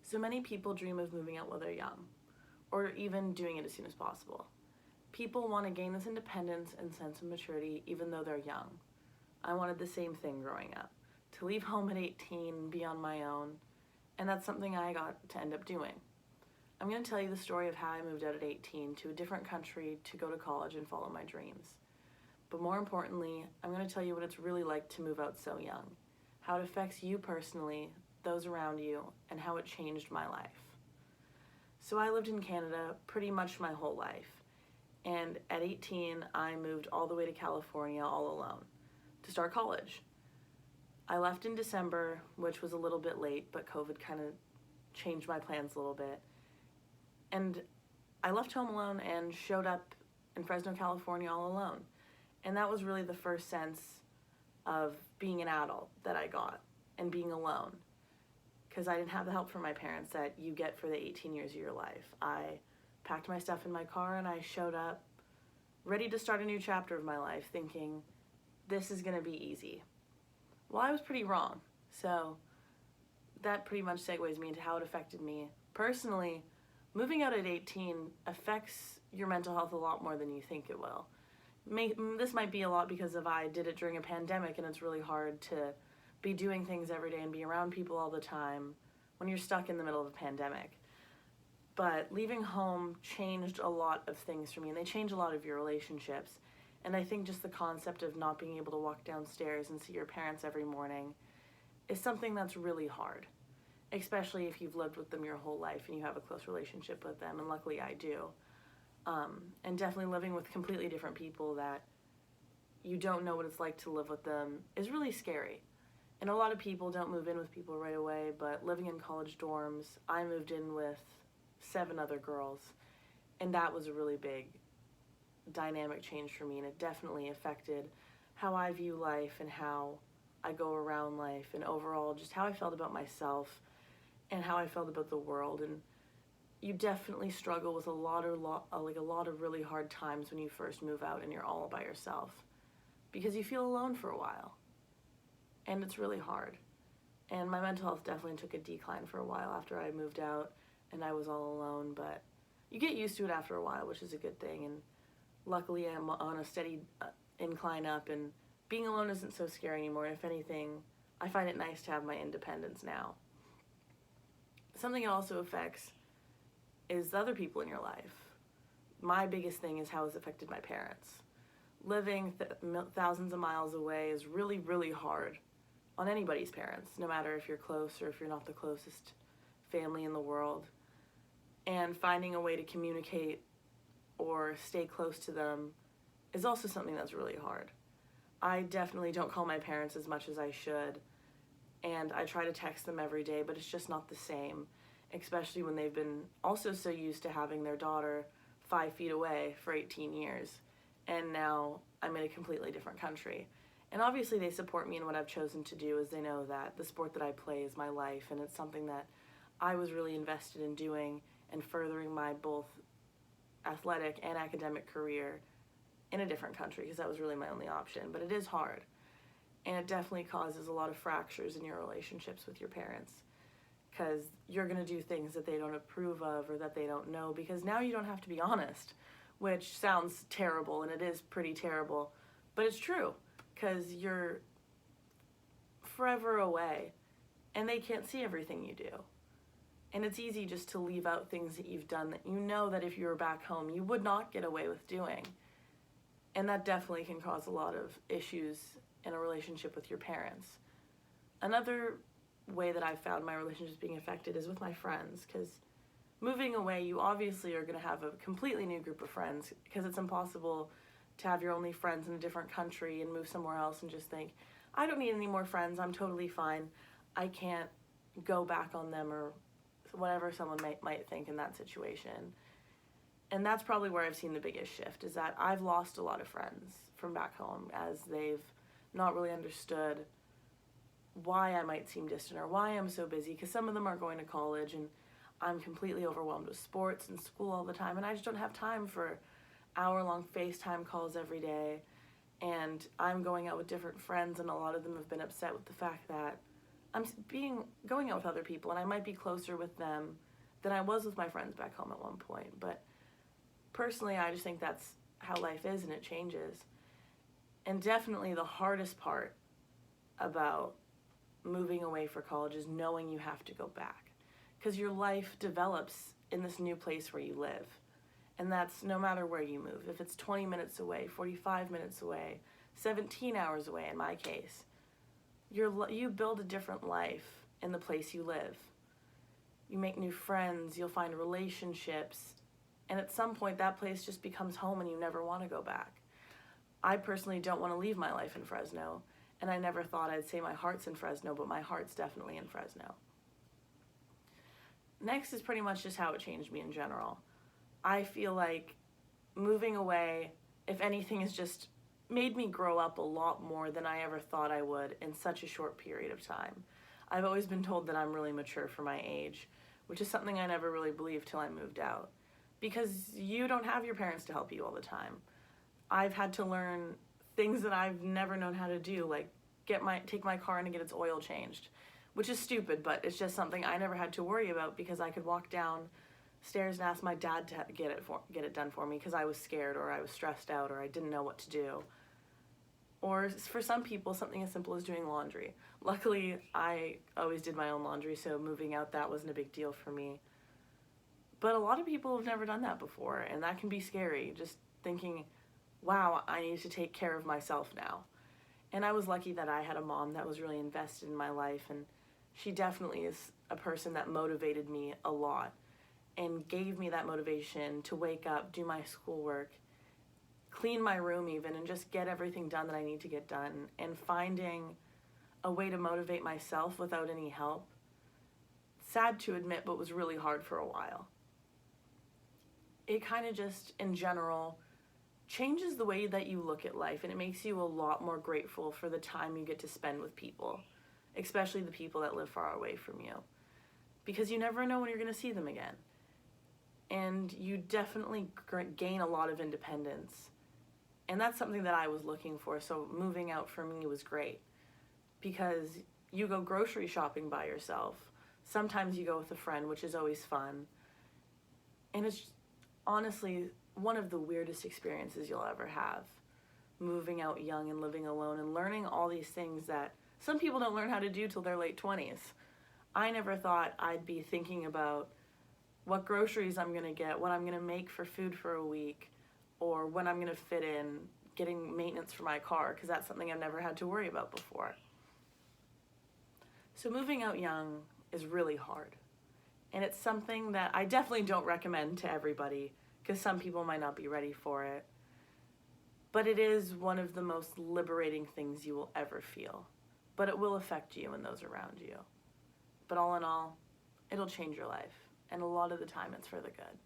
So many people dream of moving out while they're young, or even doing it as soon as possible. People want to gain this independence and sense of maturity even though they're young. I wanted the same thing growing up, to leave home at 18 and be on my own, and that's something I got to end up doing. I'm going to tell you the story of how I moved out at 18 to a different country to go to college and follow my dreams. But more importantly, I'm going to tell you what it's really like to move out so young, how it affects you personally, those around you, and how it changed my life. So I lived in Canada pretty much my whole life, and at 18 I moved all the way to California all alone to start college. I left in December, which was a little bit late, but COVID kind of changed my plans a little bit. And I left home alone and showed up in Fresno, California all alone. And that was really the first sense of being an adult that I got and being alone. Because I didn't have the help from my parents that you get for the 18 years of your life. I packed my stuff in my car and I showed up ready to start a new chapter of my life thinking, this is going to be easy. Well, I was pretty wrong. So that pretty much segues me into how it affected me. Personally, moving out at 18 affects your mental health a lot more than you think it will. This might be a lot because I did it during a pandemic, and it's really hard to be doing things every day and be around people all the time when you're stuck in the middle of a pandemic. But leaving home changed a lot of things for me, and they change a lot of your relationships. And I think just the concept of not being able to walk downstairs and see your parents every morning is something that's really hard, especially if you've lived with them your whole life and you have a close relationship with them, and luckily I do. And definitely living with completely different people that you don't know what it's like to live with them is really scary. And a lot of people don't move in with people right away, but living in college dorms, I moved in with 7 other girls, and that was a really big dynamic change for me, and it definitely affected how I view life and how I go around life, and overall just how I felt about myself and how I felt about the world. And you definitely struggle with a lot of really hard times when you first move out and you're all by yourself, because you feel alone for a while, and it's really hard. And my mental health definitely took a decline for a while after I moved out and I was all alone, but you get used to it after a while, which is a good thing. And luckily I'm on a steady incline up, and being alone isn't so scary anymore. If anything, I find it nice to have my independence now. Something it also affects is the other people in your life. My biggest thing is how it's affected my parents. Living thousands of miles away is really, really hard on anybody's parents, no matter if you're close or if you're not the closest family in the world. And finding a way to communicate or stay close to them is also something that's really hard. I definitely don't call my parents as much as I should, and I try to text them every day, but it's just not the same, especially when they've been also so used to having their daughter 5 feet away for 18 years, and now I'm in a completely different country. And obviously they support me in what I've chosen to do, as they know that the sport that I play is my life, and it's something that I was really invested in doing and furthering my both athletic and academic career in a different country, because that was really my only option. But it is hard, and it definitely causes a lot of fractures in your relationships with your parents, because you're going to do things that they don't approve of or that they don't know, because now you don't have to be honest, which sounds terrible, and it is pretty terrible, but it's true, because you're forever away and they can't see everything you do. And it's easy just to leave out things that you've done that you know that if you were back home you would not get away with doing. And that definitely can cause a lot of issues in a relationship with your parents. Another way that I've found my relationships being affected is with my friends, because moving away, you obviously are going to have a completely new group of friends, because it's impossible to have your only friends in a different country and move somewhere else and just think, I don't need any more friends, I'm totally fine. I can't go back on them, or whatever someone might think in that situation. And that's probably where I've seen the biggest shift, is that I've lost a lot of friends from back home, as they've not really understood why I might seem distant or why I'm so busy, because some of them are going to college and I'm completely overwhelmed with sports and school all the time, and I just don't have time for hour-long FaceTime calls every day. And I'm going out with different friends, and a lot of them have been upset with the fact that going out with other people, and I might be closer with them than I was with my friends back home at one point. But personally, I just think that's how life is, and it changes. And definitely the hardest part about moving away for college is knowing you have to go back, because your life develops in this new place where you live. And that's no matter where you move. If it's 20 minutes away, 45 minutes away, 17 hours away in my case, you build a different life in the place you live. You make new friends, you'll find relationships, and at some point that place just becomes home and you never want to go back. I personally don't want to leave my life in Fresno, and I never thought I'd say my heart's in Fresno, but my heart's definitely in Fresno. Next is pretty much just how it changed me in general. I feel like moving away, if anything, has just made me grow up a lot more than I ever thought I would in such a short period of time. I've always been told that I'm really mature for my age, which is something I never really believed till I moved out. Because you don't have your parents to help you all the time. I've had to learn things that I've never known how to do, like take my car in and get its oil changed, which is stupid, but it's just something I never had to worry about because I could walk downstairs and ask my dad to get it done for me because I was scared or I was stressed out or I didn't know what to do. Or for some people, something as simple as doing laundry. Luckily, I always did my own laundry, so moving out, that wasn't a big deal for me. But a lot of people have never done that before, and that can be scary, just thinking, wow, I need to take care of myself now. And I was lucky that I had a mom that was really invested in my life, and she definitely is a person that motivated me a lot and gave me that motivation to wake up, do my schoolwork, clean my room even, and just get everything done that I need to get done. And finding a way to motivate myself without any help, sad to admit, but was really hard for a while. It kind of just, in general, changes the way that you look at life, and it makes you a lot more grateful for the time you get to spend with people, especially the people that live far away from you, because you never know when you're going to see them again. And you definitely gain a lot of independence, and that's something that I was looking for. So moving out for me was great because you go grocery shopping by yourself. Sometimes you go with a friend, which is always fun, and it's honestly one of the weirdest experiences you'll ever have, moving out young and living alone and learning all these things that some people don't learn how to do till their late 20s. I never thought I'd be thinking about what groceries I'm going to get, what I'm going to make for food for a week, or when I'm going to fit in getting maintenance for my car, because that's something I've never had to worry about before. So moving out young is really hard. And it's something that I definitely don't recommend to everybody because some people might not be ready for it. But it is one of the most liberating things you will ever feel. But it will affect you and those around you. But all in all, it'll change your life. And a lot of the time it's for the good.